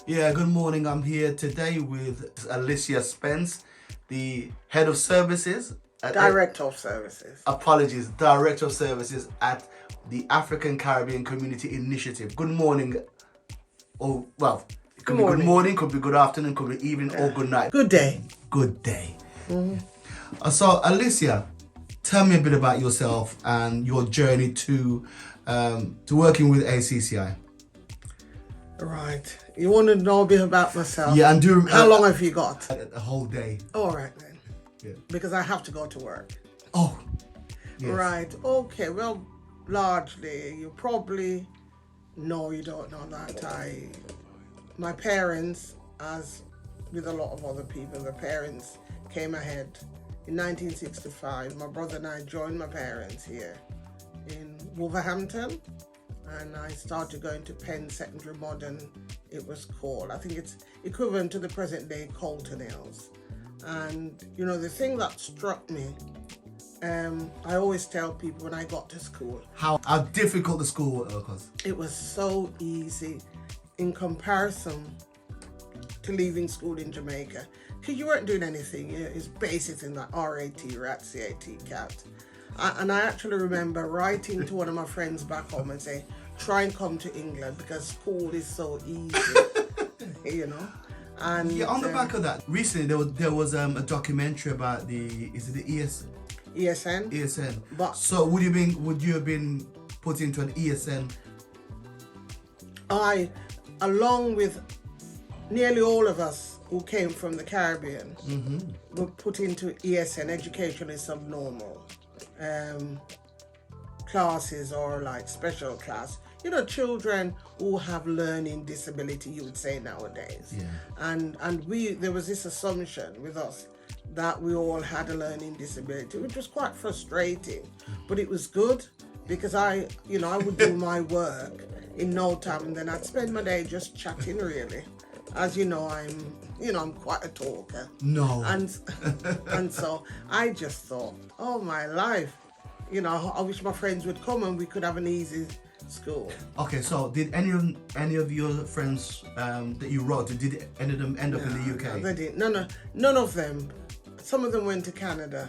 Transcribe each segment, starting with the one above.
Yeah, good morning. I'm here today with Alicia Spence, the head of services. Director of Services. Apologies, director of services at the African Caribbean Community Initiative. Good morning. Oh, well, it could be good morning, could be good afternoon, could be evening, or good night. Good day. Good day. So, Alicia, tell me a bit about yourself and your journey to working with ACCI. Right. You want to know a bit about myself? Yeah, and do How long have you got? a whole day. All right then. Yeah. Because I have to go to work. Oh, yes. Right. Okay. Well, largely, you probably know you don't know that my parents, as with a lot of other people, the parents came ahead in 1965. My brother and I joined my parents here in Wolverhampton. And I started going to Penn Secondary Modern, it was called. I think it's equivalent to the present day Colton Hills. And, you know, the thing that struck me, I always tell people when I got to school. How difficult the school was. It was so easy in comparison to leaving school in Jamaica. Because you weren't doing anything. It's basic in that RAT, rat, CAT, cat. And I actually remember writing to one of my friends back home and say, try and come to England because school is so easy, you know. And yeah, on the back of that, recently there was a documentary about the ESN? ESN. But so would you have been put into an ESN? I, along with nearly all of us who came from the Caribbean, were put into ESN, education is subnormal. Classes or like special class, you know, children who have learning disability, you would say nowadays. Yeah. And there was this assumption with us that we all had a learning disability, which was quite frustrating, but it was good because I would do my work in no time and then I'd spend my day just chatting really. As you know, I'm quite a talker. No. And so I just thought, oh my life, you know, I wish my friends would come and we could have an easy school. Okay, so did any of your friends that you wrote to, did any of them end up in the UK? No, they didn't. None of them. Some of them went to Canada,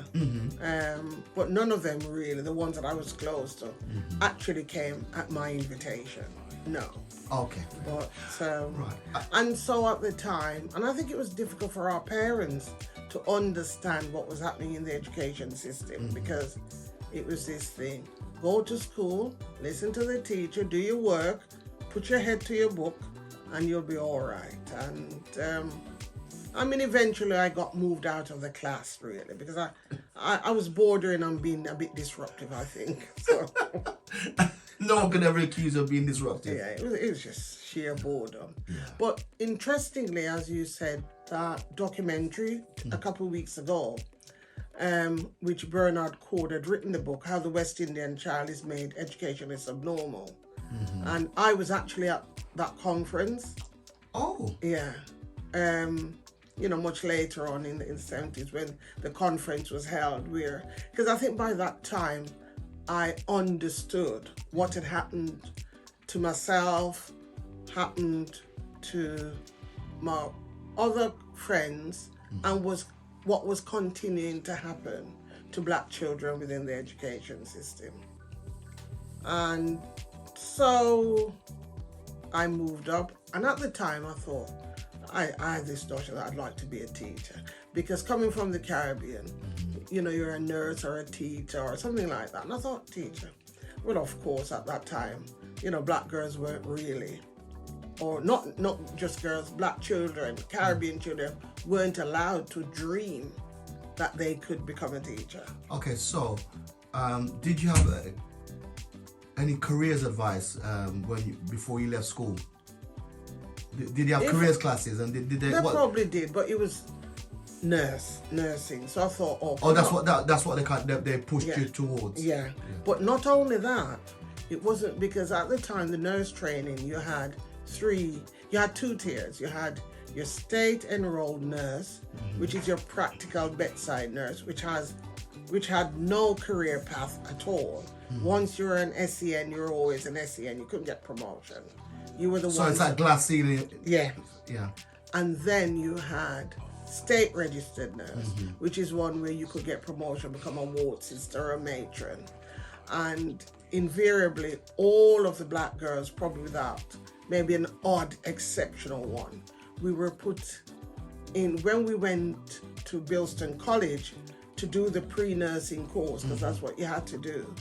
but none of them really, the ones that I was close to, actually came at my invitation. No. Okay. But right. And so at the time, and I think it was difficult for our parents to understand what was happening in the education system because it was this thing: go to school, listen to the teacher, do your work, put your head to your book, and you'll be all right. And I mean, eventually I got moved out of the class really because I was bordering on being a bit disruptive, I think. So. No one could ever accuse of being disruptive. Yeah, it was just sheer boredom. Yeah. But interestingly, as you said, that documentary a couple of weeks ago, which Bernard Cord had written the book, How the West Indian Child is Made Educationally Subnormal. And I was actually at that conference. Oh. Yeah. You know, much later on in the 70s when the conference was held, because I think by that time, I understood what had happened to myself, happened to my other friends, and what was continuing to happen to black children within the education system. And so I moved up, and at the time I thought, I had this notion that I'd like to be a teacher, because coming from the Caribbean, you know, you're a nurse or a teacher or something like that. And I thought, teacher. Well, of course, at that time, you know, black girls weren't really, or not just girls, black children, Caribbean children weren't allowed to dream that they could become a teacher. Okay, so did you have any careers advice before you left school? Did you have careers classes and did they? They probably did, but it was nursing. So I thought, that's what they pushed you towards. Yeah, but not only that, it wasn't because at the time the nurse training you had two tiers. You had your state enrolled nurse, which is your practical bedside nurse, which had no career path at all. Once you're an SEN, you're always an SEN. You couldn't get promotion. You were the So one. it's like glass ceiling. Yeah. Yeah. And then you had state registered nurse, which is one where you could get promotion, become a ward sister or a matron. And invariably, all of the black girls, probably without maybe an odd exceptional one, we were put in, when we went to Bilston College to do the pre-nursing course, because that's what you had to do,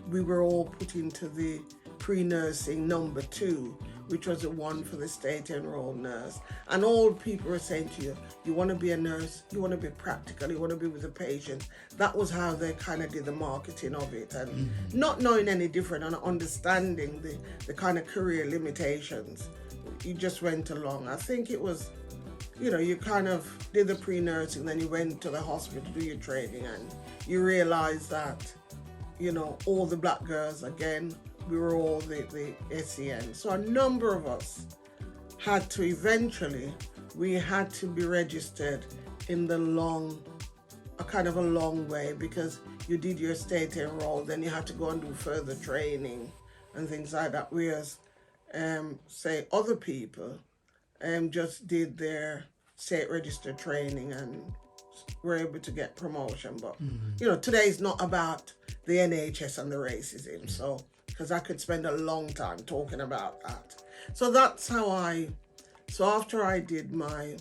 we were all put into the pre-nursing number 2, which was the one for the state enrolled nurse. And all people were saying to you, you want to be a nurse, you want to be practical, you want to be with the patient. That was how they kind of did the marketing of it. And not knowing any different and understanding the kind of career limitations, you just went along. I think it was, you kind of did the pre-nursing, then you went to the hospital to do your training, and you realized that, all the black girls, again, we were all the SEN. So a number of us had to eventually, we had to be registered in the a kind of a long way, because you did your state enroll, then you had to go and do further training and things like that. Whereas, say, other people just did their state registered training and were able to get promotion. But, today is not about the NHS and the racism. So, because I could spend a long time talking about that. So that's how so after I did my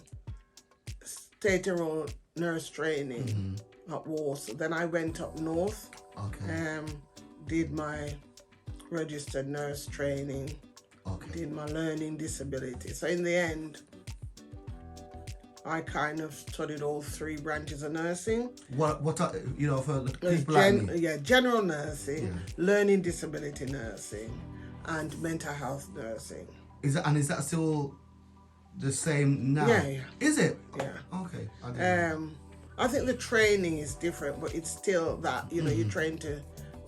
state enrolled nurse training at Warsaw, then I went up north, did my registered nurse training, did my learning disability. So in the end, I kind of studied all 3 branches of nursing. What are, for the people like me? General nursing, learning disability nursing, and mental health nursing. Is that still the same now? Yeah. Is it? Yeah. Okay. I think the training is different, but it's still that, you're trained to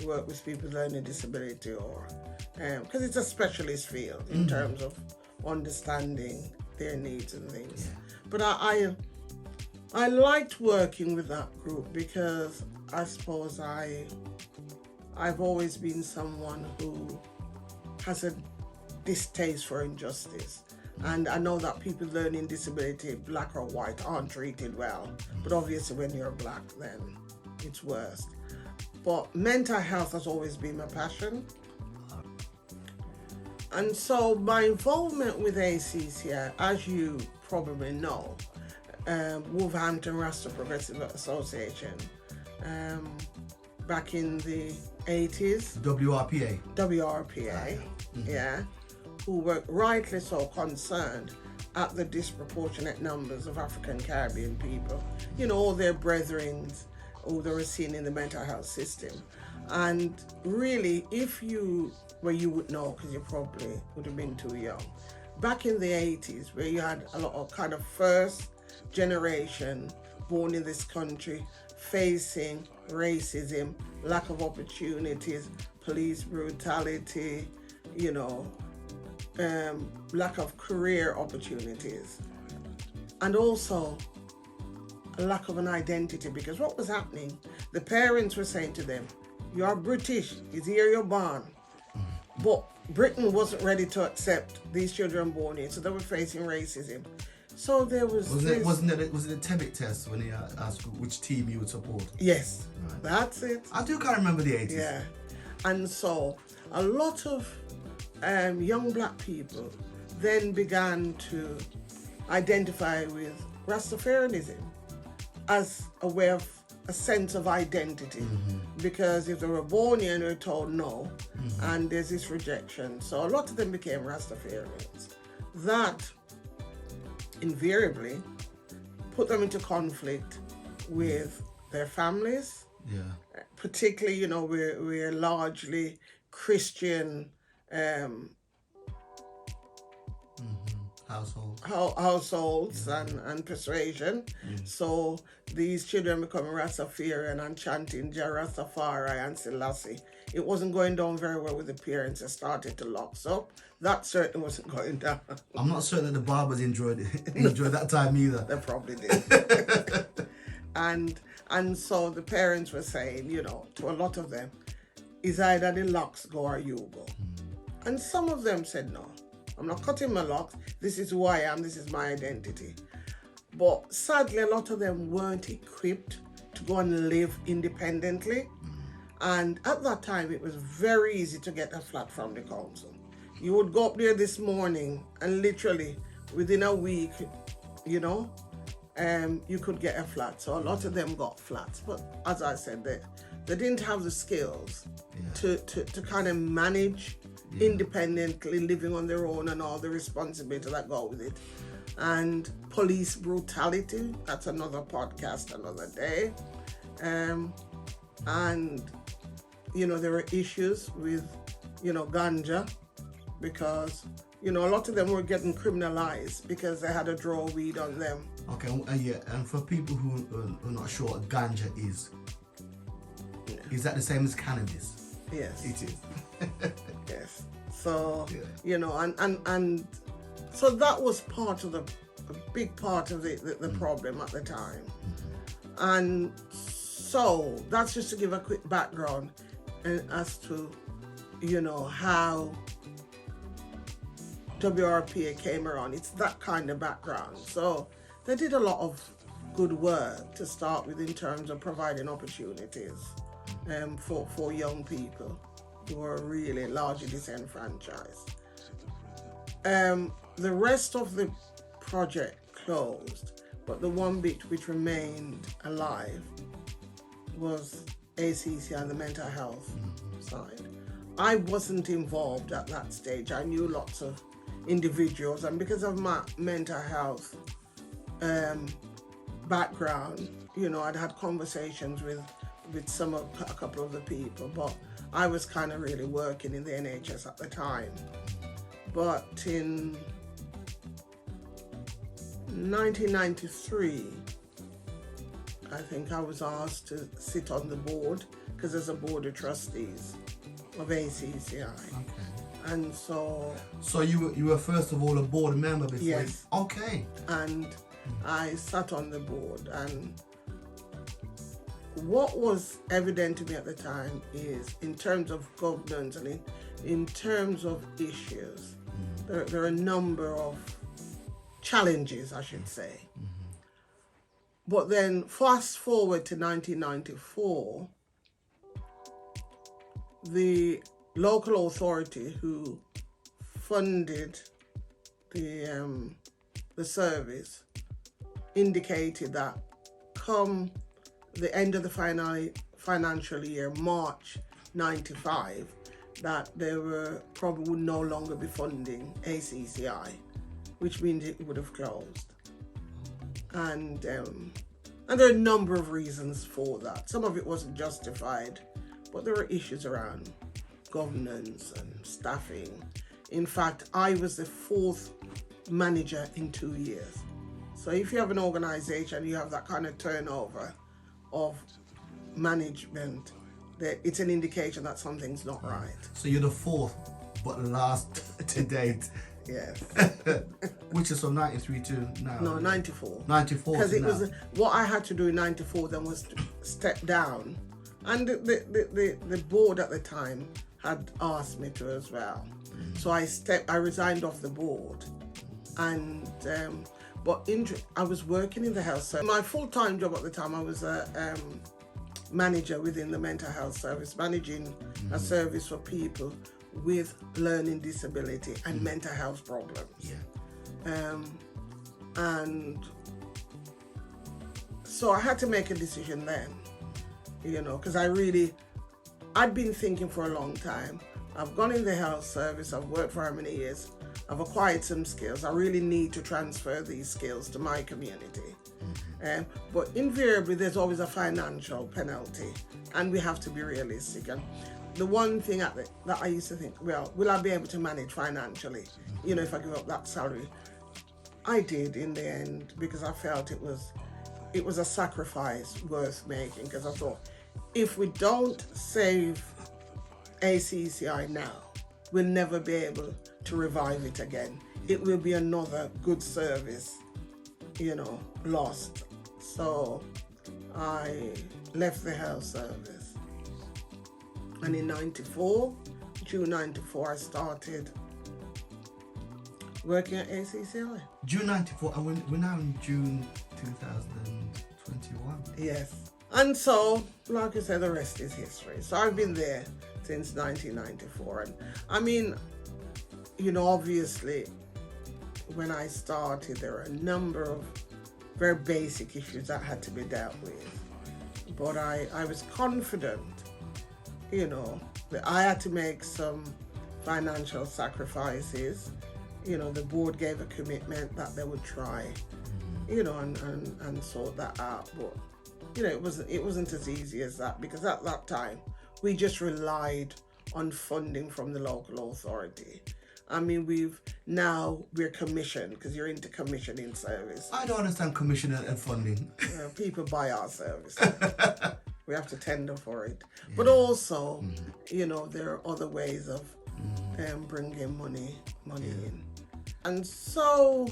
work with people with learning disability, or because it's a specialist field in terms of understanding their needs and things. Yeah. But I liked working with that group, because I suppose I've always been someone who has a distaste for injustice. And I know that people with learning disability, black or white, aren't treated well. But obviously when you're black, then it's worse. But mental health has always been my passion. And so my involvement with ACCI, as you probably know, Wolverhampton Rasta Progressive Association, back in the 80s. WRPA, who were rightly so concerned at the disproportionate numbers of African Caribbean people, all their brethren who they were seeing in the mental health system. And really, you would know, because you probably would have been too young, back in the 80s, where you had a lot of kind of first generation born in this country facing racism, lack of opportunities, police brutality, lack of career opportunities, and also a lack of an identity. Because what was happening, the parents were saying to them, "You are British, it's here you're born." But Britain wasn't ready to accept these children born here, so they were facing racism. So there was Was it a Tebbit test when he asked which team you would support? Yes, right. That's it. I do kind of remember the 80s. Yeah, and so a lot of young black people then began to identify with Rastafarianism as a way of a sense of identity, because if they were born here and they were told no, and there's this rejection, so a lot of them became Rastafarians. That invariably put them into conflict with their families. Yeah. Particularly, we're largely Christian households and persuasion. So these children becoming Rastafarian and chanting Jah Rastafari and Selassie. It wasn't going down very well with the parents. They started to lock up. That certainly wasn't going down. I'm not certain that the barbers enjoyed that time either. They probably did. And so the parents were saying, to a lot of them, is either the locks go or you go. And some of them said no. I'm not cutting my locks. This is who I am. This is my identity. But sadly, a lot of them weren't equipped to go and live independently. And at that time, it was very easy to get a flat from the council. You would go up there this morning and literally within a week, you know, you could get a flat. So a lot of them got flats. But as I said, they didn't have the skills to kind of manage independently, living on their own and all the responsibility that go with it. And police brutality, that's another podcast, another day. And, you know, there were issues with, you know, ganja, because, you know, a lot of them were getting criminalized because they had a draw weed on them. Okay, and for people who are not sure what ganja is that the same as cannabis? Yes. It is. Yes. So, you know, and so that was a big part of the problem at the time. And so that's just to give a quick background as to, you know, how WRPA came around. It's that kind of background. So they did a lot of good work to start with in terms of providing opportunities for young people who are really largely disenfranchised. The rest of the project closed, but the one bit which remained alive was ACCI and the mental health side. I wasn't involved at that stage. I knew lots of individuals, and because of my mental health background, you know, I'd had conversations with a couple of the people, but I was kind of really working in the NHS at the time. But in 1993, I think I was asked to sit on the board, because there's a board of trustees of ACCI. Okay. And so you were first of all a board member before? Yes. Okay. And I sat on the board, and what was evident to me at the time is, in terms of governance and in terms of issues, there are a number of challenges, I should say. But then fast forward to 1994, the local authority who funded the service indicated that come the end of the financial year, March 95, that they were probably would no longer be funding ACCI, which means it would have closed. And there are a number of reasons for that. Some of it wasn't justified, but there were issues around governance and staffing. In fact, I was the fourth manager in 2 years. So if you have an organization, you have that kind of turnover of management, that it's an indication that something's not right. So you're the fourth, but last to date. Yes. Which is from 93 to now? No, 94. 94. Because it was what I had to do in 94 then was to step down. And the board at the time had asked me to as well. So I resigned off the board. And I was working in the health service. My full-time job at the time, I was a manager within the mental health service, managing a service for people with learning disability and mental health problems. And so I had to make a decision then, you know, because I'd been thinking for a long time. I've gone in the health service, I've worked for how many years, I've acquired some skills. I really need to transfer these skills to my community. But invariably, there's always a financial penalty, and we have to be realistic. And the one thing that I used to think, well, will I be able to manage financially, you know, if I give up that salary? I did in the end, because I felt it was a sacrifice worth making, because I thought, if we don't save ACCI now, we'll never be able to revive it again. It will be another good service, you know, lost. So I left the health service. And in June 94, I started working at ACCI. June 94, and we're now in June 2021. Yes. And so, like I said, the rest is history. So I've been there since 1994. And I mean, you know, obviously, when I started, there were a number of very basic issues that had to be dealt with. But I was confident, you know, that I had to make some financial sacrifices. You know, the board gave a commitment that they would try, you know, and sort that out. But, you know, it wasn't as easy as that, because at that time, we just relied on funding from the local authority. I mean, we're commissioned, because you're into commissioning service. I don't understand commission and funding. People buy our service. We have to tender for it. Yeah. But also, you know, there are other ways of bringing money in. And so,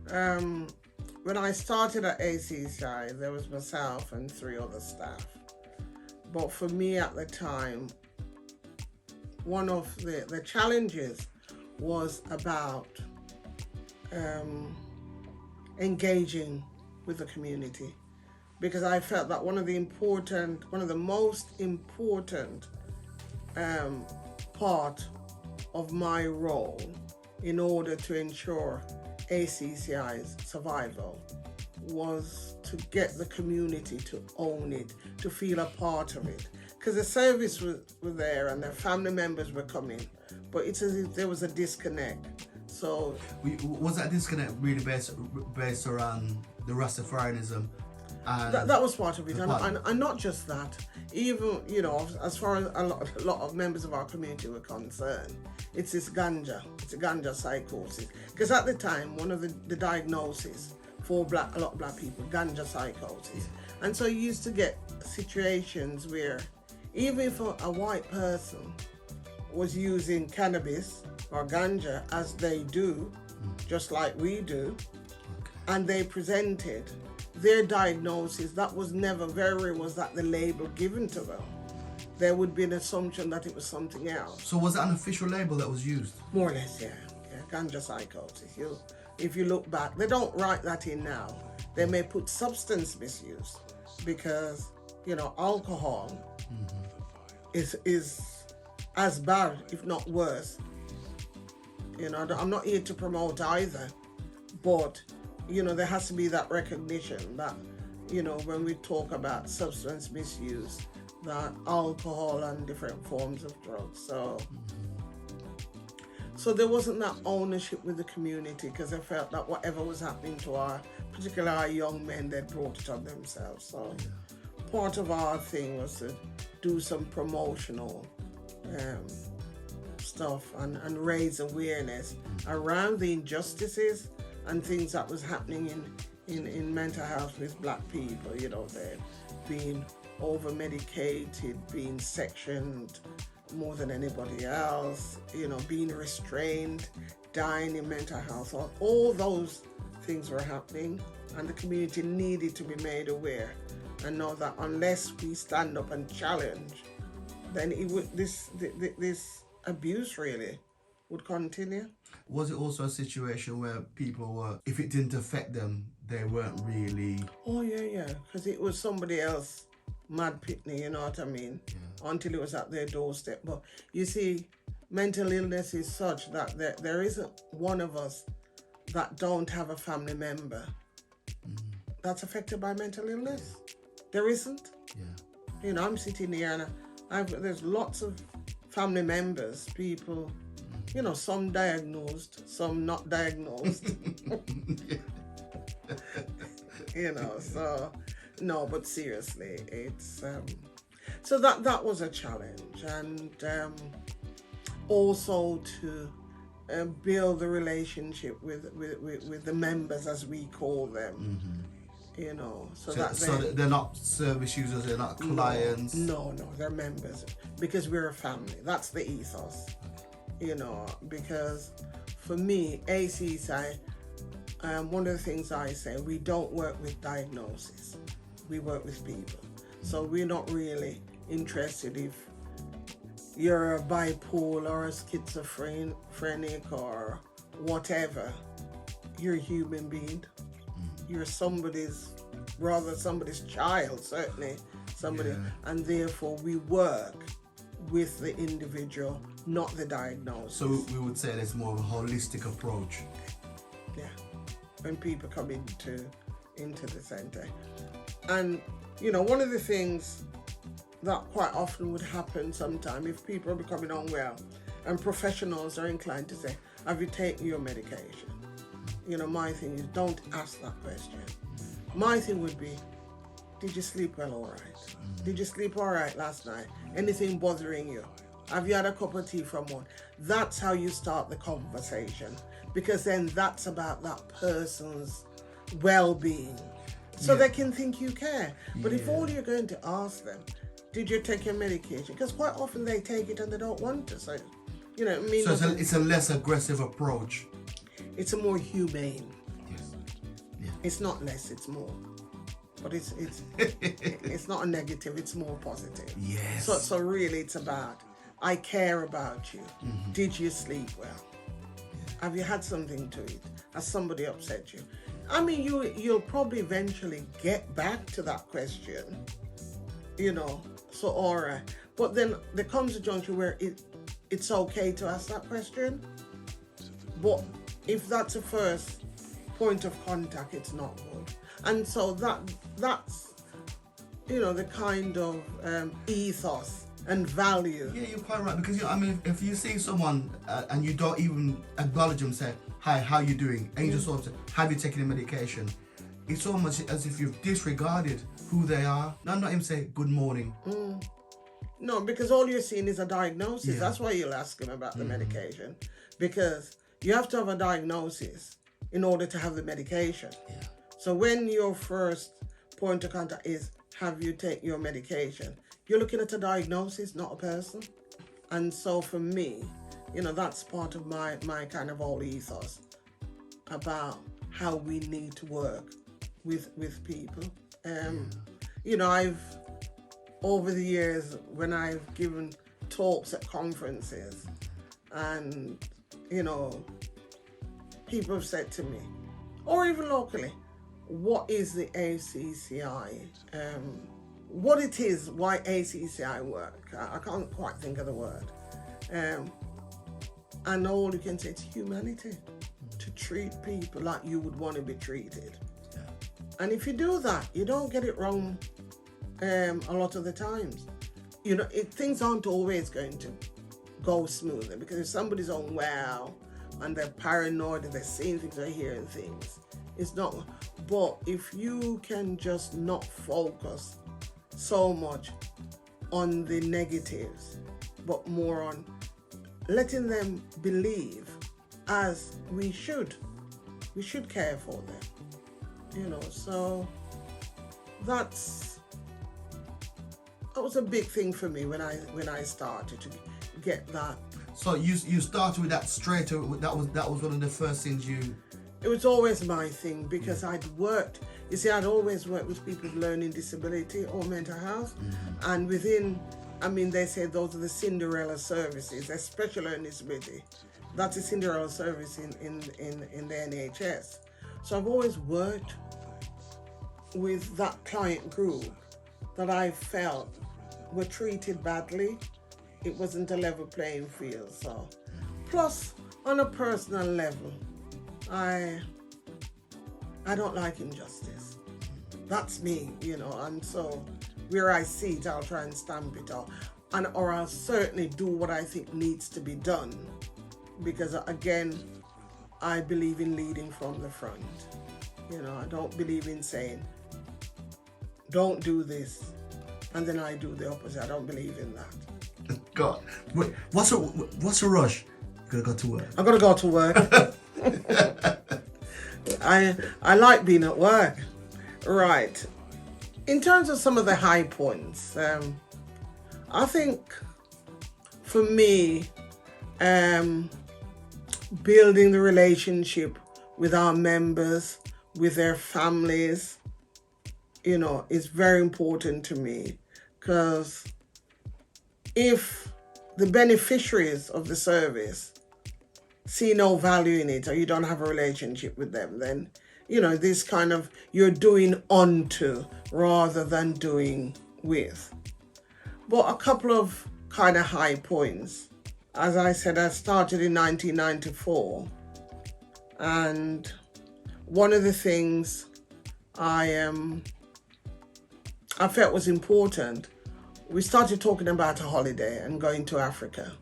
when I started at ACCI, there was myself and 3 other staff. But for me at the time, one of the challenges was about engaging with the community, because I felt that one of the most important part of my role in order to ensure ACCI's survival was to get the community to own it, to feel a part of it. Because the service were there and their family members were coming, but it's as if there was a disconnect. So was that disconnect really based around the Rastafarianism? And that was part of it, and not just that. Even, you know, as far as a lot of members of our community were concerned, it's this ganja psychosis. Because at the time, one of the diagnoses for a lot of black people, ganja psychosis. And so you used to get situations where even if a white person was using cannabis or ganja, as they do, just like we do, and they presented their diagnosis, that was never was that the label given to them. There would be an assumption that it was something else. So was it an official label that was used? More or less, yeah. Ganja psychosis. If you look back, they don't write that in now. They may put substance misuse, because, you know, alcohol is as bad, if not worse. You know, I'm not here to promote either, but, you know, there has to be that recognition that, you know, when we talk about substance misuse, that alcohol and different forms of drugs. So there wasn't that ownership with the community, because I felt that whatever was happening to particularly our young men, they brought it on themselves. So part of our thing was to do some promotional stuff and raise awareness around the injustices and things that was happening in mental health with black people. You know, they're being over-medicated, being sectioned more than anybody else, you know, being restrained, dying in mental health. All those things were happening, and the community needed to be made aware and know that unless we stand up and challenge, then this abuse really would continue. Was it also a situation where people were, if it didn't affect them, they weren't really... Oh, yeah, because it was somebody else, mad pitney, you know what I mean? Yeah. Until it was at their doorstep. But you see, mental illness is such that there isn't one of us that don't have a family member that's affected by mental illness. There isn't. Yeah. You know, I'm sitting here and there's lots of family members, people, you know, some diagnosed, some not diagnosed. You know, so no, but seriously, it's so that was a challenge, and also to build a relationship with the members, as we call them. You know, so they're not service users, they're not clients. No, they're members, because we're a family. That's the ethos. You know, because for me, A.C.C.I, one of the things I say, we don't work with diagnosis. We work with people. So we're not really interested if you're a bipolar or a schizophrenic or whatever, you're a human being. You're somebody's brother, somebody's child, certainly somebody, and therefore we work with the individual, not the diagnosis. So we would say there's more of a holistic approach. Yeah, when people come into the center. And one of the things that quite often would happen sometime if people are becoming unwell and professionals are inclined to say, have you taken your medication? My thing is, don't ask that question. My thing would be, did you sleep well all right? Did you sleep all right last night? Anything bothering you? Have you had a cup of tea from one? That's how you start the conversation, because then that's about that person's well-being. So they can think you care. But if all you're going to ask them, did you take your medication? Because quite often they take it and they don't want to. So, So it's a less aggressive approach. It's a more humane. Yes. Yeah. It's not less, it's more. But it's it's not a negative, it's more positive. Yes. So really it's about, I care about you. Did you sleep well? Yeah. Have you had something to eat? Has somebody upset you? I mean, you'll probably eventually get back to that question, so all right. But then there comes a juncture where it's okay to ask that question. But if that's a first point of contact, it's not good. And so that's the kind of ethos and value. Yeah, you're quite right, because if you see someone and you don't even acknowledge them, say, hi, how you doing? And you just sort of say, have you taken your medication? It's almost as if you've disregarded who they are. No, not even say good morning. No, because all you're seeing is a diagnosis. Yeah. That's why you'll ask them about the medication, because you have to have a diagnosis in order to have the medication. Yeah. So when your first point of contact is, have you taken your medication? You're looking at a diagnosis, not a person. And so for me, that's part of my kind of whole ethos about how we need to work with people. I've, over the years, when I've given talks at conferences, and, people have said to me, or even locally, what is the ACCI? What it is, why ACCI work? I can't quite think of the word. And all you can say, it's humanity, to treat people like you would want to be treated. Yeah. And if you do that, you don't get it wrong a lot of the times. Things aren't always going to go smoothly, because if somebody's unwell and they're paranoid and they're seeing things or hearing things, it's not. But if you can just not focus so much on the negatives, but more on letting them believe, as we should care for them, so that was a big thing for me when I started to get that. So you started with that straight away. That was one of the first things you. It was always my thing, because I'd always worked with people with learning disability or mental health, and they say those are the Cinderella services, a special learning disability. That's a Cinderella service in the NHS. So I've always worked with that client group that I felt were treated badly. It wasn't a level playing field. So, plus on a personal level, I don't like injustice. That's me, and so where I see it, I'll try and stamp it out, or I'll certainly do what I think needs to be done, because again, I believe in leading from the front. I don't believe in saying, don't do this, and then I do the opposite. I don't believe in that. God, wait, what's a rush? You gotta go to work. I'm gonna go to work. I like being at work. Right. In terms of some of the high points, I think for me, building the relationship with our members, with their families, is very important to me, because if the beneficiaries of the service see no value in it, or you don't have a relationship with them, then, this kind of, you're doing onto rather than doing with. But a couple of kind of high points. As I said, I started in 1994, and one of the things I felt was important, we started talking about a holiday and going to Africa.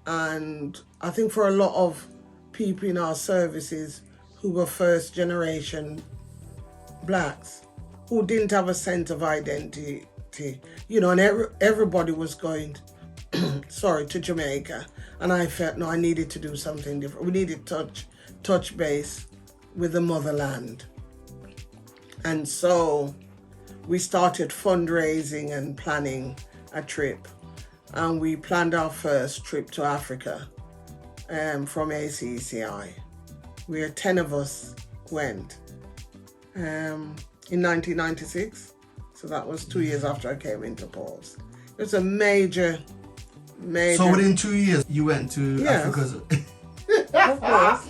And I think for a lot of people in our services who were first generation blacks, who didn't have a sense of identity, and everybody was going, to Jamaica. And I felt, no, I needed to do something different. We needed touch base with the motherland. And so we started fundraising and planning a trip. And we planned our first trip to Africa from A.C.C.I, where 10 of us went in 1996. So that was 2 years after I came into Paul's. It was a major. So within 2 years, you went to Africa? Of course.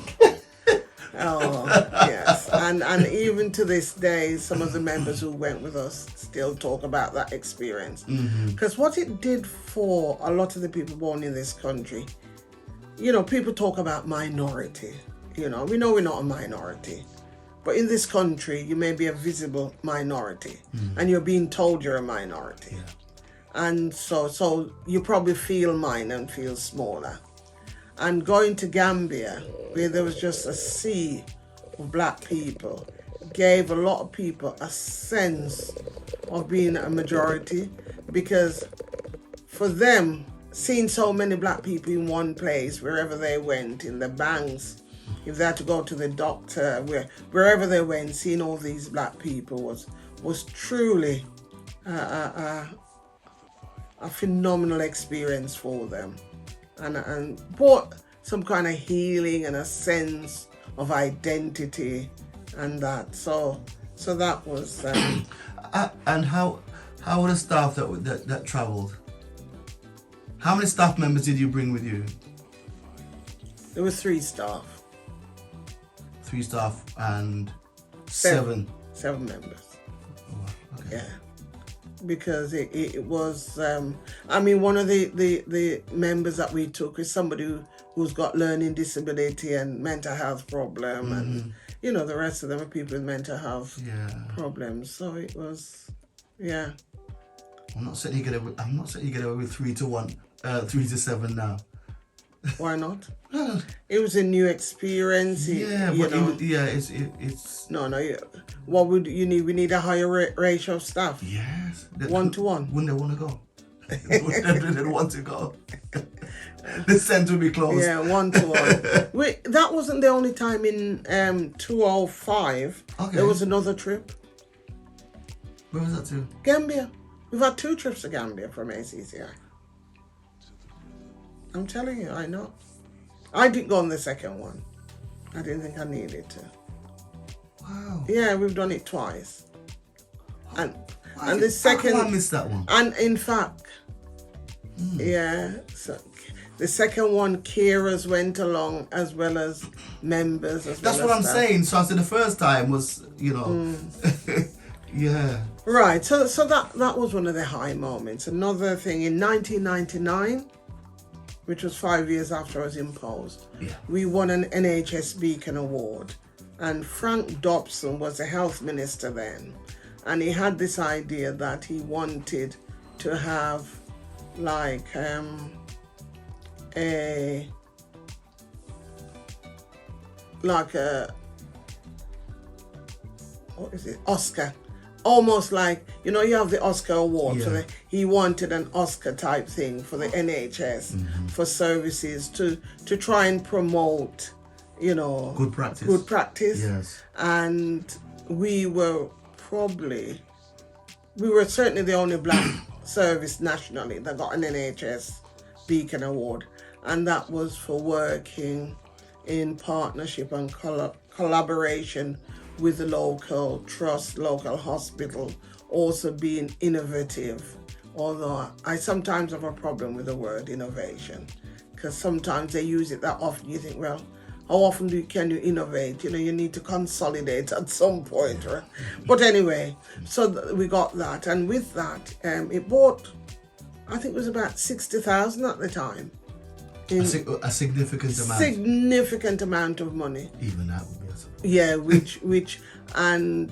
Oh, yes. And even to this day, some of the members who went with us still talk about that experience. Because what it did for a lot of the people born in this country, people talk about minority. We know we're not a minority. But in this country, you may be a visible minority. And you're being told you're a minority. Yeah. And so you probably feel mine and feel smaller. And going to Gambia, where there was just a sea of black people, gave a lot of people a sense of being a majority, because for them, seeing so many black people in one place, wherever they went, in the banks, if they had to go to the doctor, wherever they went, seeing all these black people was truly a phenomenal experience for them, and brought some kind of healing and a sense of identity, and that. So that was. And how were the staff that travelled? How many staff members did you bring with you? There were 3 staff. 3 staff and 7 members. Oh, wow. Okay. Yeah. Because it was, one of the members that we took is somebody who's got learning disability and mental health problem, and the rest of them are people with mental health problems. So it was, yeah. I'm not saying you get away with 3 to 1, 3 to 7 now. Why not? It was a new experience. It's no. What would you need? We need a higher ratio of staff. Yes. 1 to 1. Wouldn't they want to go? They want to go. The centre will be closed. Yeah, 1 to 1. That wasn't the only time. In 2005, there was another trip. Where was that to? Gambia. We've had 2 trips to Gambia from ACCI. I'm telling you, I know. I didn't go on the second one. I didn't think I needed to. Wow. Yeah, we've done it twice. And How the second, I missed that one. and in fact, so the second one, carers went along as well as members. That's what I'm saying. So I said the first time was, yeah. Right. So that was one of the high moments. Another thing, in 1999, which was 5 years after I was imposed, we won an NHS Beacon Award. And Frank Dobson was the health minister then. And he had this idea that he wanted to have like what is it? Oscar. Almost like, you have the Oscar award. Yeah. So he wanted an Oscar type thing for the NHS for services to try and promote, good practice. Good practice. Yes. And we were certainly the only black service nationally that got an NHS Beacon Award. And that was for working in partnership and collaboration with the local trust, local hospital, also being innovative. Although I sometimes have a problem with the word innovation, because sometimes they use it that often. You think, well, how often can you innovate? You need to consolidate at some point, right? But anyway, so we got that, and with that, it bought, I think it was about 60,000 at the time. A significant amount. Significant amount of money. Even that would be a support. Yeah, and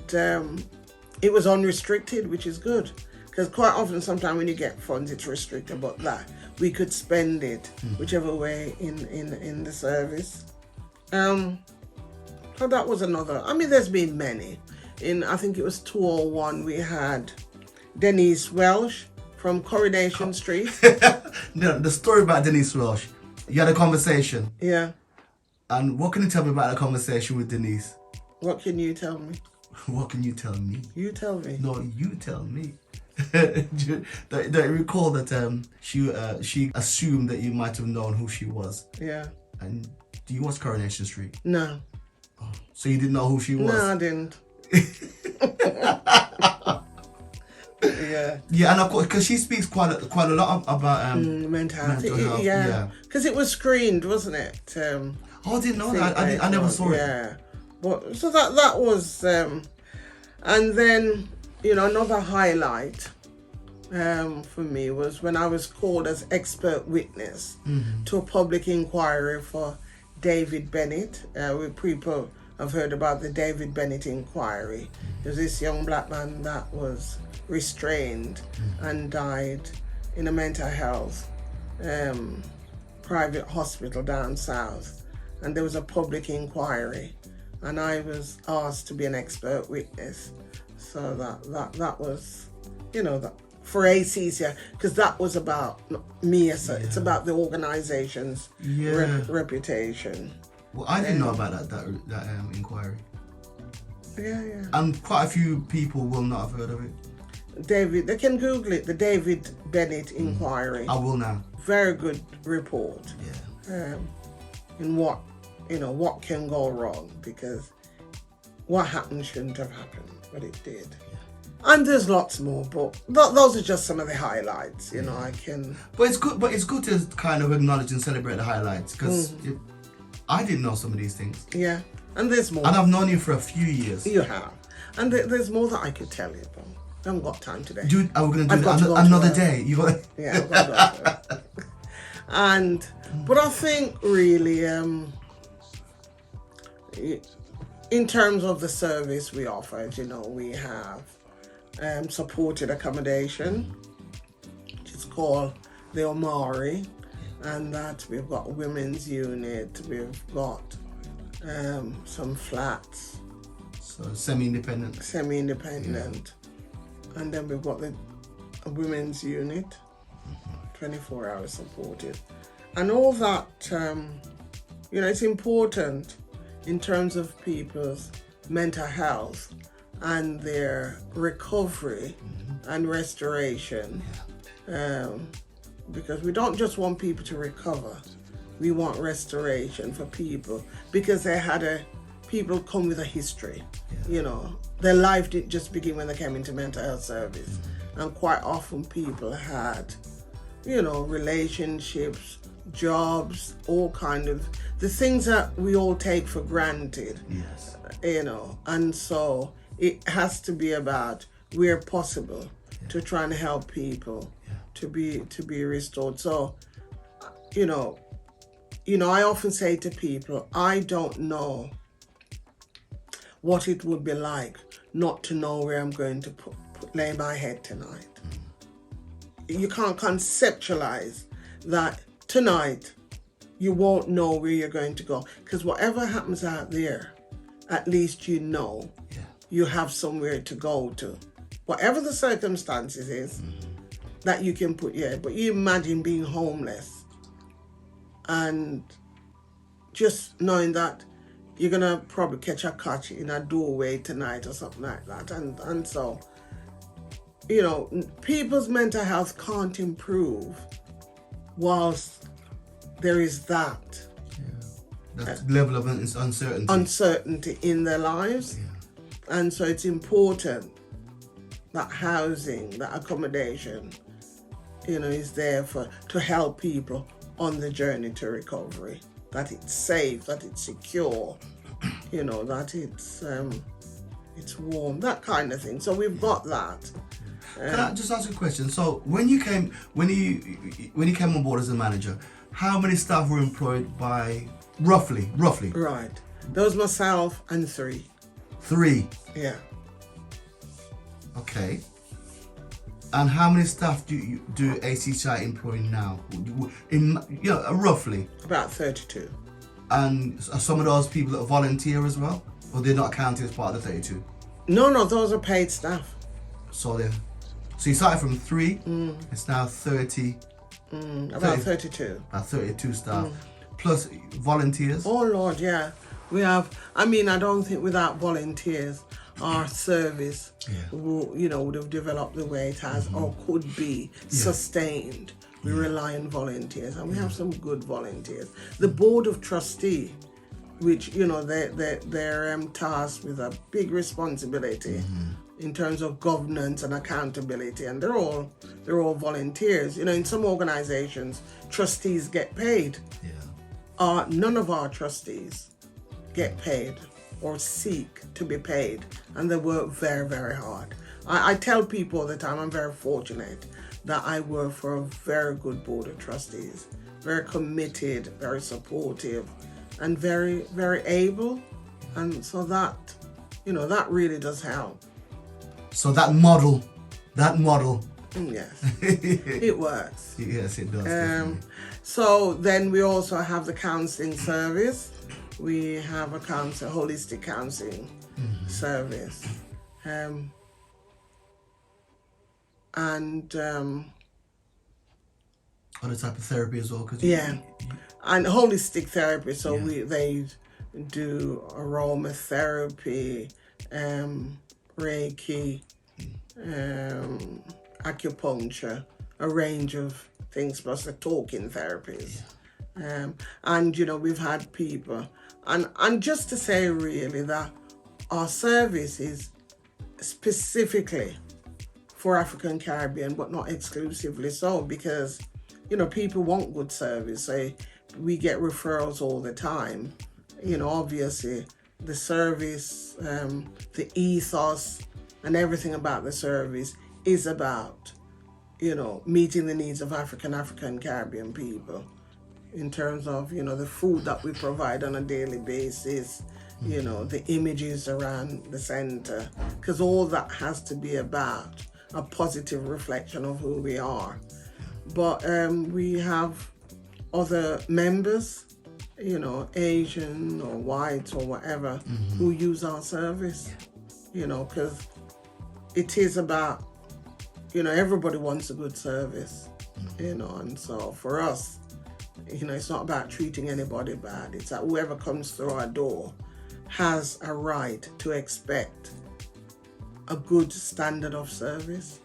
it was unrestricted, which is good. Because quite often, sometimes when you get funds, it's restricted, but that we could spend it whichever way in the service. So that was another. I mean, there's been many. I think it was 201, we had Denise Welsh from Coronation Street. No, the story about Denise Welsh. You had a conversation. Yeah. And what can you tell me about the conversation with Denise? What can you tell me? What can you tell me? You tell me. No, you tell me. Do you recall that she assumed that you might have known who she was? Yeah. And do you watch Coronation Street? No. Oh, so you didn't know who she was? No, I didn't. Yeah. Yeah, and of course, because she speaks quite a lot about mental health. health. Yeah. Because it was screened, wasn't it? Oh, I didn't know that. I never saw it. Yeah. But so that was, and then another highlight for me was when I was called as expert witness to a public inquiry for David Bennett. People have heard about the David Bennett inquiry. There's this young black man that was restrained and died in a mental health private hospital down south, and there was a public inquiry, and I was asked to be an expert witness. So that was, that for ACCI, because that was about me as it's about the organization's reputation. Well, I didn't know about that inquiry. Yeah. And quite a few people will not have heard of it. They can Google it, the David Bennett inquiry. I will now. Very good report. Yeah. In what can go wrong, because what happened shouldn't have happened, but it did. Yeah. And there's lots more, but those are just some of the highlights. I can. But it's good to kind of acknowledge and celebrate the highlights, because I didn't know some of these things. Yeah, and there's more. And I've known you for a few years. You have, and there's more that I could tell you, but I haven't got time today. Are we going to do that another day? You got. Yeah. I've got to and but I think really, in terms of the service we offer, we have supported accommodation, which is called the Omari, and that we've got a women's unit, we've got some flats. So semi-independent. And then we've got a women's unit, 24 hours supported. And all that, it's important in terms of people's mental health and their recovery and restoration. Because we don't just want people to recover, we want restoration for people, because people come with a history. Their life didn't just begin when they came into mental health service. And quite often people had, relationships, jobs, all kind of the things that we all take for granted. Yes. And so it has to be about, where possible, to try and help people to be restored. So, I often say to people, I don't know what it would be like not to know where I'm going to lay my head tonight. You can't conceptualize that tonight you won't know where you're going to go, because whatever happens out there, at least you have somewhere to go to. Whatever the circumstances is, that you can put, but you imagine being homeless and just knowing that you're going to probably catch a catch in a doorway tonight or something like that. And so, people's mental health can't improve whilst there is that. That level of uncertainty in their lives. And so it's important that housing, that accommodation, is there to help people on the journey to recovery, that it's safe, that it's secure, you know, that it's warm, that kind of thing. So we've got that. Can I just ask you a question? So when you came on board as a manager, how many staff were employed by roughly? Right. There was myself and 3. 3. Yeah. Okay. And how many staff do ACCI employ now? Roughly. About 32. And are some of those people that volunteer as well, or they're not counted as part of the 32? No, those are paid staff. So you started from 3. It's now 30. About 32. About 32 staff, plus volunteers. Oh Lord, yeah. We have. I mean, I don't think without volunteers, our service, would have developed the way it has, or could be sustained. We rely on volunteers, and we have some good volunteers. The board of trustee, which they're tasked with a big responsibility in terms of governance and accountability, and they're all volunteers. You know, in some organizations, trustees get paid. None of our trustees get paid or seek to be paid, and they work very, very hard. I tell people all the time I'm very fortunate that I work for a very good board of trustees, very committed, very supportive, and very, very able, and so that really does help. So that model, yes, it works. Yes, it does. So then we also have the counseling service. We have a holistic counseling service, and other type of therapy as well, and holistic therapy. So they do aromatherapy, Reiki, acupuncture, a range of things, plus the talking therapies. And we've had people, and just to say really that our service is specifically for African Caribbean, but not exclusively so, because people want good service. So we get referrals all the time. Obviously the service, the ethos and everything about the service is about meeting the needs of African Caribbean people, in terms of the food that we provide on a daily basis, the images around the center, because all that has to be about a positive reflection of who we are. But we have other members, Asian or white or whatever, who use our service, because it is about, everybody wants a good service, and so for us, it's not about treating anybody bad. It's that whoever comes through our door has a right to expect a good standard of service.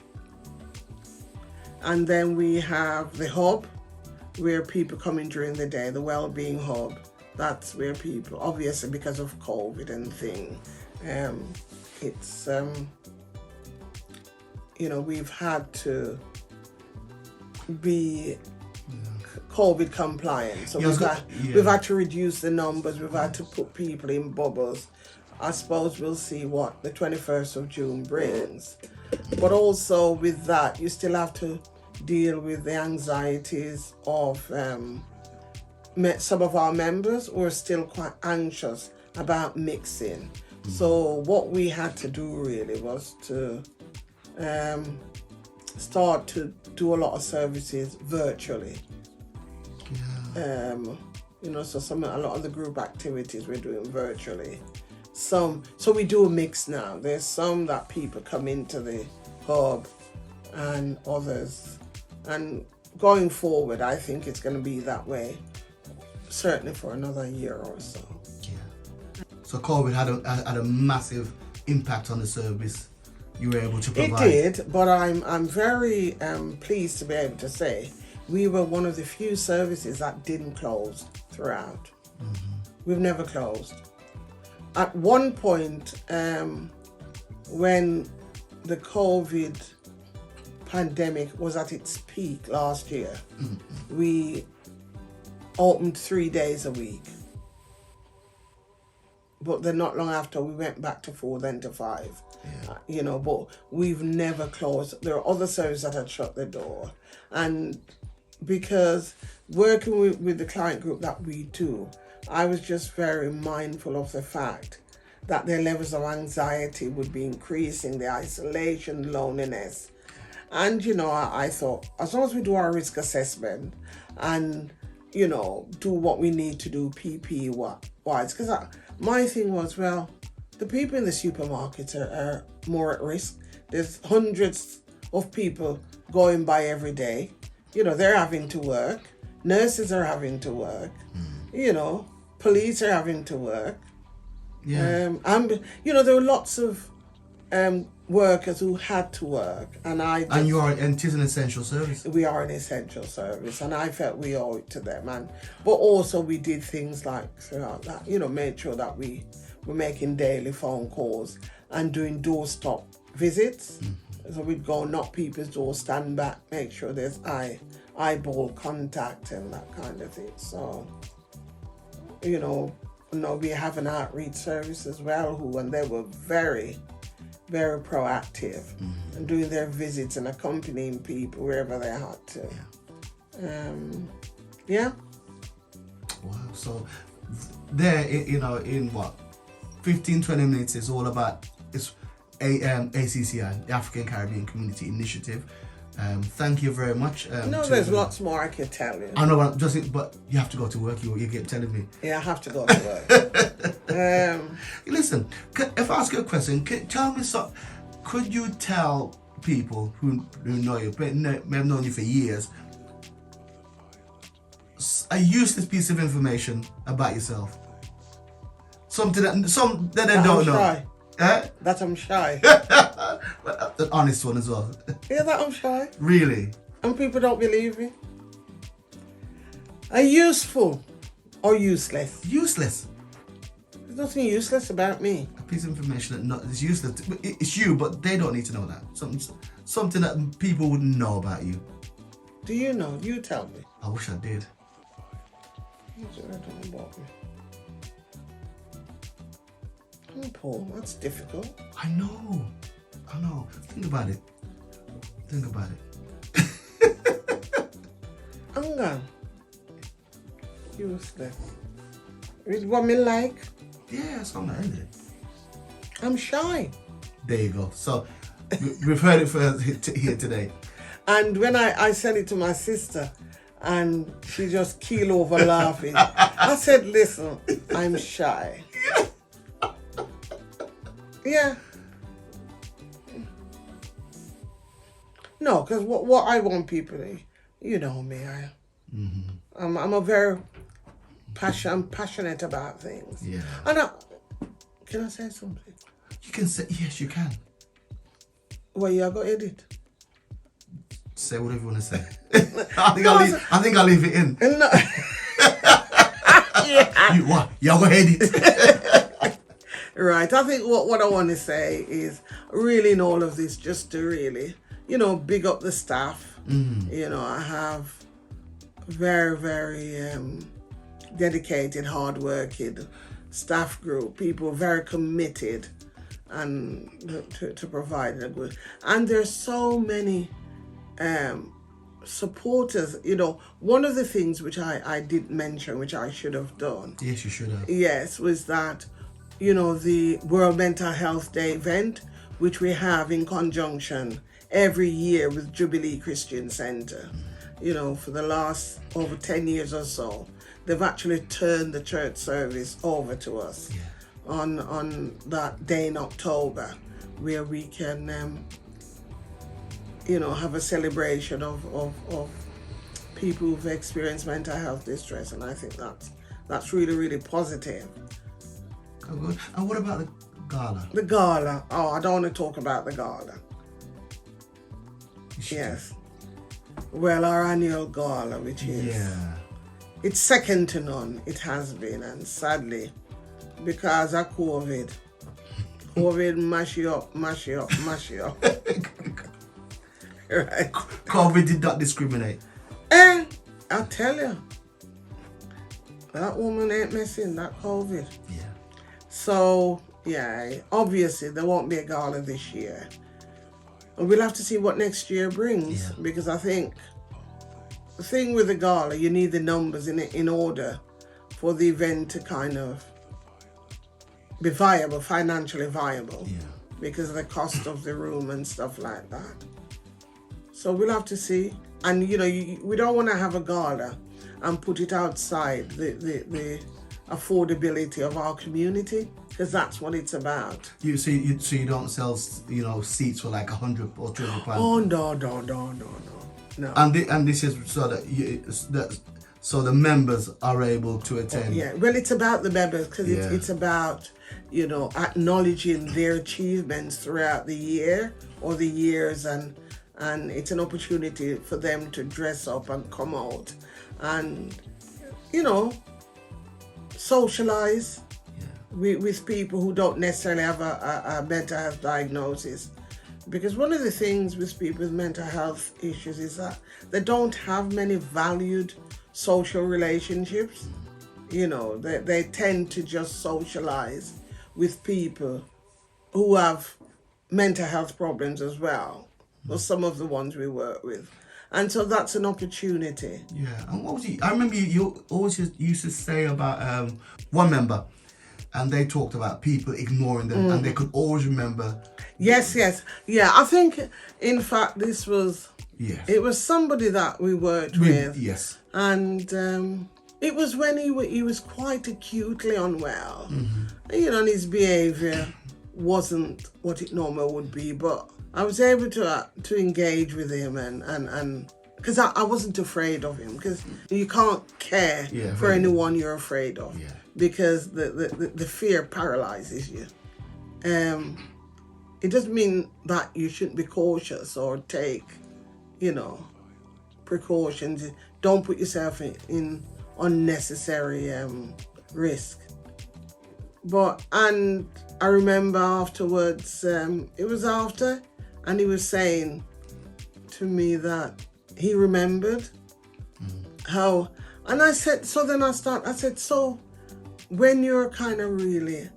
And then we have the hub, where people come in during the day, the well-being hub. That's where people, obviously because of COVID and thing, it's, we've had to be COVID compliant. So we've had to reduce the numbers, we've had to put people in bubbles. I suppose we'll see what the 21st of June brings. But also with that, you still have to deal with the anxieties of some of our members who are still quite anxious about mixing. So what we had to do really was to start to do a lot of services virtually. So a lot of the group activities we're doing virtually. So we do a mix now. There's some that people come into the hub and others. And going forward, I think it's going to be that way, certainly for another year or so. Yeah. So COVID had a massive impact on the service you were able to provide. It did, but I'm very pleased to be able to say we were one of the few services that didn't close throughout. We've never closed. At one point, when the COVID pandemic was at its peak last year, we opened 3 days a week. But then not long after, we went back to 4, then to 5. Yeah. But we've never closed. There are other services that had shut the door. And because working with the client group that we do, I was just very mindful of the fact that their levels of anxiety would be increasing, the isolation, loneliness. And, I thought, as long as we do our risk assessment and, do what we need to do PPE-wise, because my thing was, well, the people in the supermarkets are more at risk. There's hundreds of people going by every day. They're having to work. Nurses are having to work. Police are having to work. Yeah. There were lots of workers who had to work, and and it is an essential service. We are an essential service, and I felt we owe it to them. But also we did things like throughout that, made sure that we were making daily phone calls and doing doorstop visits. So we'd go knock people's doors, stand back, make sure there's eyeball contact and that kind of thing. So, we have an outreach service as well, and they were very, very proactive and doing their visits and accompanying people wherever they had to. Yeah. Wow. So there, in what, 15-20 minutes is all about ACCI, the African Caribbean Community Initiative. Thank you very much. There's lots more I could tell you. I know, but you have to go to work. You get telling me. Yeah, I have to go to work. Listen, if I ask you a question, tell me something. Could you tell people who know you, may have known you for years, a useless piece of information about yourself? Something that they don't know. Shy. Eh? That I'm shy. An honest one as well. Yeah, that I'm shy. Really? And people don't believe me. Are useful or useless? Useless. There's nothing useless about me. A piece of information that is useless. It's you, but they don't need to know that. Something that people wouldn't know about you. Do you know? You tell me. I wish I did. What do you know about me? Oh, Paul, that's difficult. I know. Think about it. Anger. Useless. Is what me like? Yeah, that's not it. I'm shy. There you go. So we've heard it first here today. And when I said it to my sister, and she just keeled over laughing, I said, listen, I'm shy. Yeah. No, because what I want people to, you know me, I'm a very passionate about things. Yeah. And can I say something? You can say, yes, you can. Well, you got edit. Say whatever you want to say. I think I'll leave it in. No. Yeah. You go edit. Right. I think what I want to say is really in all of this, just to really, big up the staff. I have very, very dedicated, hardworking staff group, people very committed and to provide a good. And there's so many supporters. One of the things which I did mention, which I should have done. Yes, you should have. Yes, was that, the World Mental Health Day event, which we have in conjunction every year with Jubilee Christian Center. For the last over 10 years or so, they've actually turned the church service over to us on that day in October, where we can, have a celebration of people who've experienced mental health distress, and I think that's really, really positive. Oh, good. And what about the gala? The gala. Oh, I don't want to talk about the gala. Yes. Well, our annual gala, which is... Yeah. It's second to none. It has been. And sadly, because of COVID mash you up. Right. COVID did not discriminate. I'll tell you. that woman ain't messing that COVID. Yeah. So, yeah, obviously there won't be a gala this year. And we'll have to see what next year brings, because I think the thing with the gala, you need the numbers in order for the event to kind of be viable, financially viable, because of the cost of the room and stuff like that. So we'll have to see. And, you know, we don't want to have a gala and put it outside the affordability of our community, because that's what it's about. So you don't sell, you know, seats for like 100 or 200 pounds. Oh no. And this is so that so the members are able to attend. Yeah, well, it's about the members, because it's about, you know, acknowledging their achievements throughout the year or the years, and it's an opportunity for them to dress up and come out and, you know, socialize with people who don't necessarily have a mental health diagnosis. Because one of the things with people with mental health issues is that they don't have many valued social relationships. You know, they tend to just socialize with people who have mental health problems as well, or some of the ones we work with. And so that's an opportunity. Yeah, and what was it? I remember you always used to say about one member, and they talked about people ignoring them, and they could always remember. Yes. Yeah, I think, in fact, this was... Yes. It was somebody that we worked with. Yes. And it was when he was quite acutely unwell. You know, and his behaviour wasn't what it normally would be, but I was able to engage with him, and because I wasn't afraid of him, because you can't care for anyone you're afraid of, because the fear paralyzes you. It doesn't mean that you shouldn't be cautious or take, you know, precautions. Don't put yourself in unnecessary risk. And I remember afterwards, it was after, and he was saying to me that he remembered how, and I said, so then I said, so when you're kind of really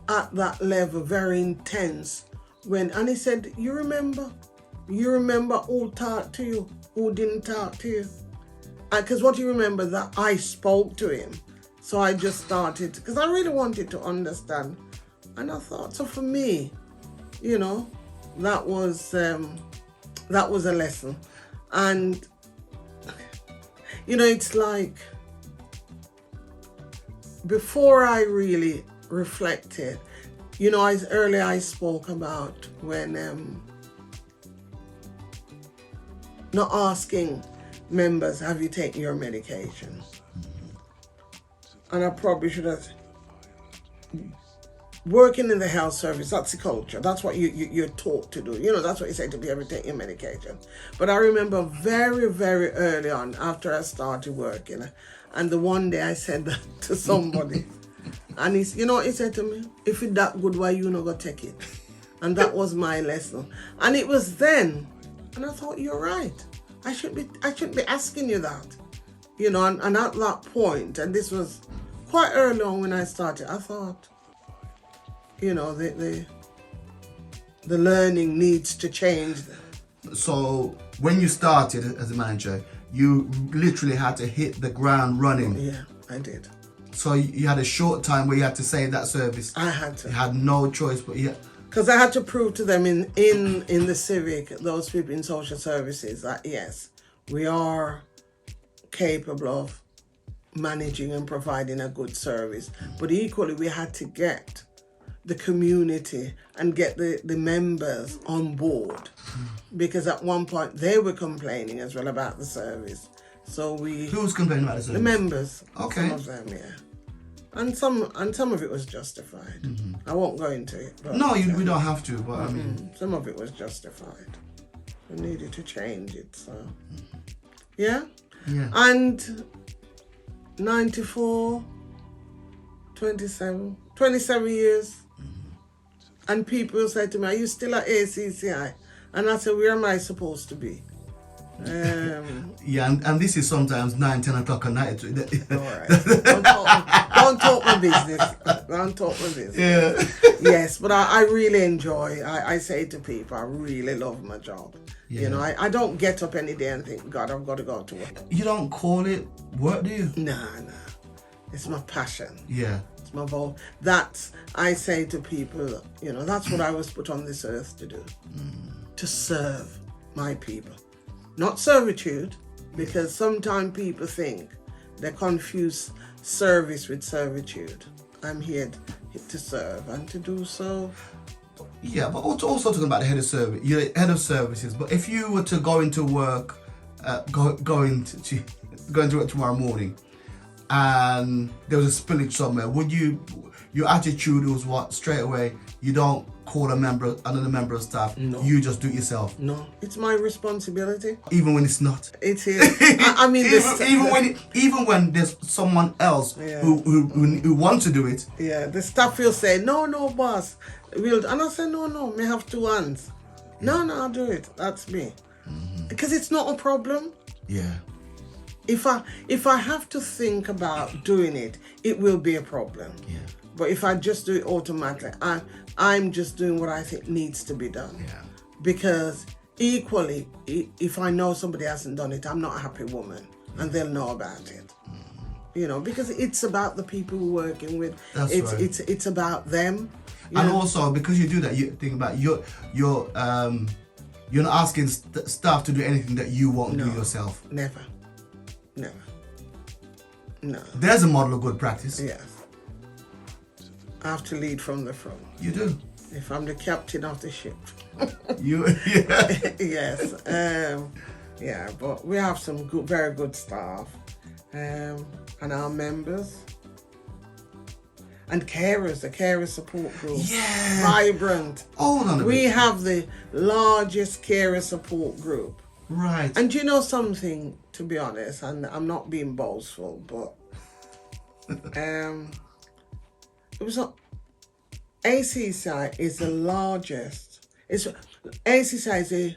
at that level, very intense, and he said, you remember who talked to you, who didn't talk to you? Because what you remember, that I spoke to him. So I just started, because I really wanted to understand. And I thought, so for me, you know, that was a lesson. And, you know, it's like, before I really reflected, you know, earlier I spoke about when not asking members, have you taken your medication? And I probably should have. Working in the health service, that's the culture. That's what you're taught to do. You know, that's what you say to be able to take your medication. But I remember very, very early on, after I started working, and the one day I said that to somebody, and he said to me, if it's that good, why you not go take it? And that was my lesson. And it was then, and I thought, you're right. I shouldn't be asking you that. You know, and at that point, and this was quite early on when I started, I thought, you know, the learning needs to change. So when you started as a manager, you literally had to hit the ground running. Yeah, I did. So you had a short time where you had to save that service. I had to. You had no choice, but because I had to prove to them in the civic, those people in social services, that yes, we are capable of managing and providing a good service. But equally, we had to get the community and get the members on board, because at one point they were complaining as well about the service. So who was complaining about the service? The members. Okay. Some of them, yeah. And some of it was justified. I won't go into it. But, no, we don't have to. But I mean, some of it was justified. We needed to change it. So, yeah. And 94, 27 years. And people say to me, are you still at ACCI? And I said, where am I supposed to be? Yeah, and this is sometimes 9-10 o'clock at night. All right. Don't talk my business. Don't talk my business. Yeah. Yes, but I really enjoy. I say to people, I really love my job. Yeah. You know, I don't get up any day and think, God, I've got to go to work. You don't call it work, do you? Nah. It's my passion. Yeah. It's my vow. That's, I say to people, you know, that's what I was put on this earth to do. To serve my people. Not servitude, because sometimes people think they confuse service with servitude. I'm here to serve and to do so. Yeah, but also talking about the head of service, you're head of services. But if you were to go into work, going to work tomorrow morning, and there was a spillage somewhere, would your attitude was what straight away? You don't call another member of staff. No. You just do it yourself. No, it's my responsibility. Even when it's not. It is. I mean, even when there's someone else who wants to do it. Yeah, the staff will say, no, boss. And I say, no, may have two hands. No, I'll do it. That's me. Because it's not a problem. Yeah. If I have to think about doing it, it will be a problem. Yeah. But if I just do it automatically, I'm just doing what I think needs to be done. Yeah. Because equally, if I know somebody hasn't done it, I'm not a happy woman, and they'll know about it. You know, because it's about the people we're working with. That's right. It's about them. And also because you do that, you think about you're not asking staff to do anything that you won't do yourself. Never. No. There's a model of good practice. Yes. I have to lead from the front. You do. If I'm the captain of the ship. Yes. Yeah, but we have some very good staff, and our members. And carers, the carer support group. Yeah. Vibrant. Hold on a We bit. have the largest carer support group. Right. And you know something, to be honest, and I'm not being boastful, but it was not, ACCI is the largest. ACCI is the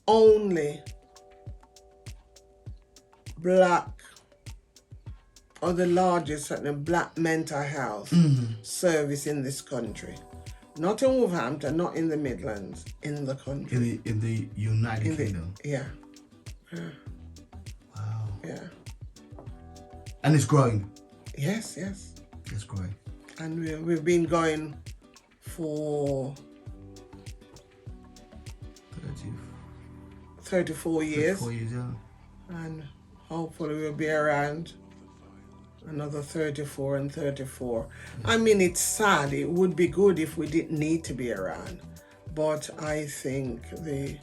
only black, or the largest black mental health service in this country. Not in Wolverhampton, not in the Midlands, in the country. In the United Kingdom. Yeah. Wow. Yeah. And it's growing. Yes. It's growing. And we've been going for 34 years. 34 years, yeah. And hopefully we'll be around another 34 and 34. I mean, it's sad. It would be good if we didn't need to be around. But I think the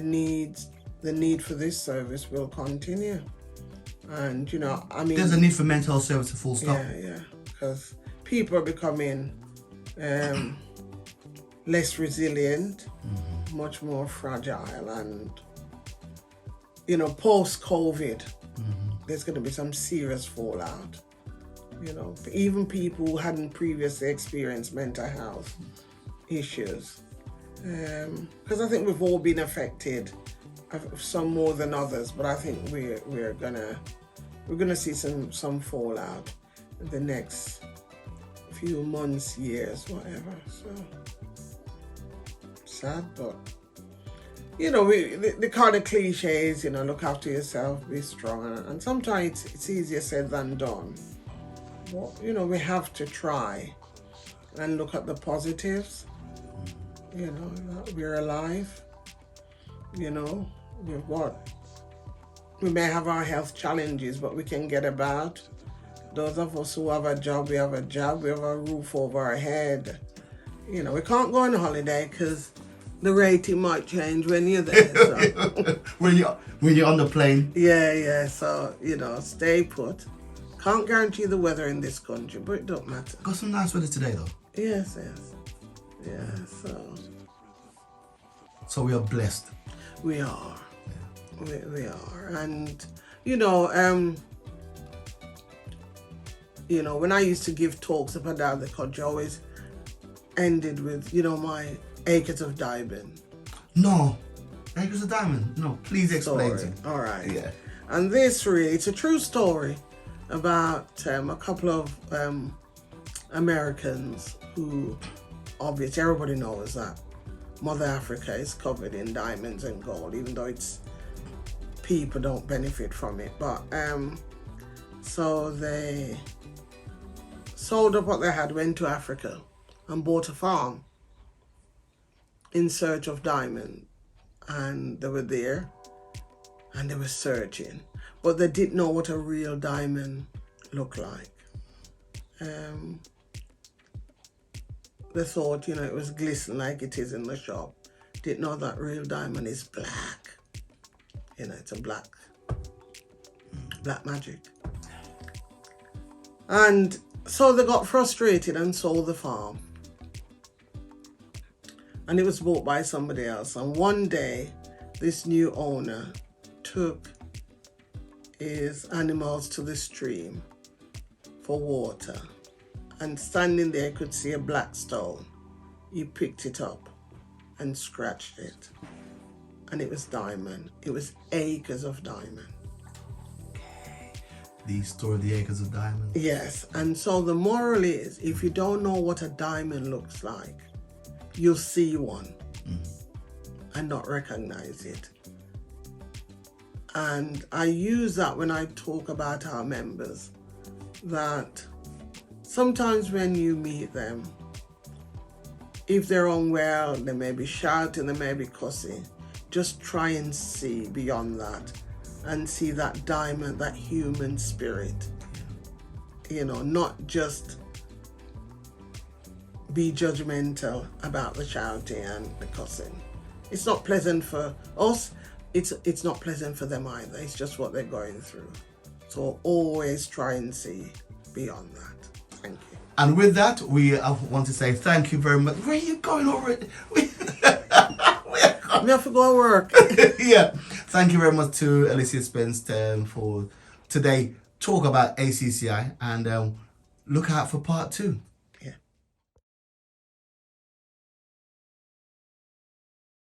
need for this service will continue. And, you know, I mean... There's a need for mental health service, full stop. Yeah. Because people are becoming less resilient, much more fragile, and, you know, post-COVID, there's going to be some serious fallout. You know, even people who hadn't previously experienced mental health issues. Because I think we've all been affected, some more than others, but I think we're gonna see some fallout in the next few months, years, whatever. So sad, but you know, the kind of cliches, you know, look after yourself, be strong, and sometimes it's easier said than done. But you know, we have to try and look at the positives. You know, that we're alive. You know, we may have our health challenges, but we can get about. Those of us who have a job, we have a job, we have a roof over our head. You know, we can't go on holiday because the rating might change when you're there. So. when you're on the plane. Yeah. So, you know, stay put. Can't guarantee the weather in this country, but it don't matter. Got some nice weather today, though. Yes. Yeah, So we are blessed. We are. Yeah. We are. And, you know, when I used to give talks up and down the country, I always ended with, you know, my acres of diamond. No. Acres of diamond? No, please explain to me. All right. Yeah. And this really, it's a true story about a couple of Americans who, obviously everybody knows that Mother Africa is covered in diamonds and gold, even though it's people don't benefit from it. But so they sold up what they had, went to Africa and bought a farm in search of diamond. And they were there and they were searching, but they didn't know what a real diamond looked like. They thought, it was glistening like it is in the shop. Didn't know that real diamond is black. It's a black magic. And so they got frustrated and sold the farm. And it was bought by somebody else. And one day, this new owner took his animals to the stream for water. And standing there, could see a black stone. He picked it up and scratched it. And it was diamond. It was acres of diamond. Okay. The story of the acres of diamond. Yes. And so the moral is, if you don't know what a diamond looks like, you'll see one and not recognize it. And I use that when I talk about our members, that sometimes when you meet them, if they're unwell, they may be shouting, they may be cussing, just try and see beyond that and see that diamond, that human spirit. Not just be judgmental about the shouting and the cussing. It's not pleasant for us. It's not pleasant for them either. It's just what they're going through. So always try and see beyond that. Thank you. And with that, I want to say thank you very much. Where are you going already? We have to go work. Yeah. Thank you very much to Alicia Spence for today. Talk about ACCI and look out for part 2.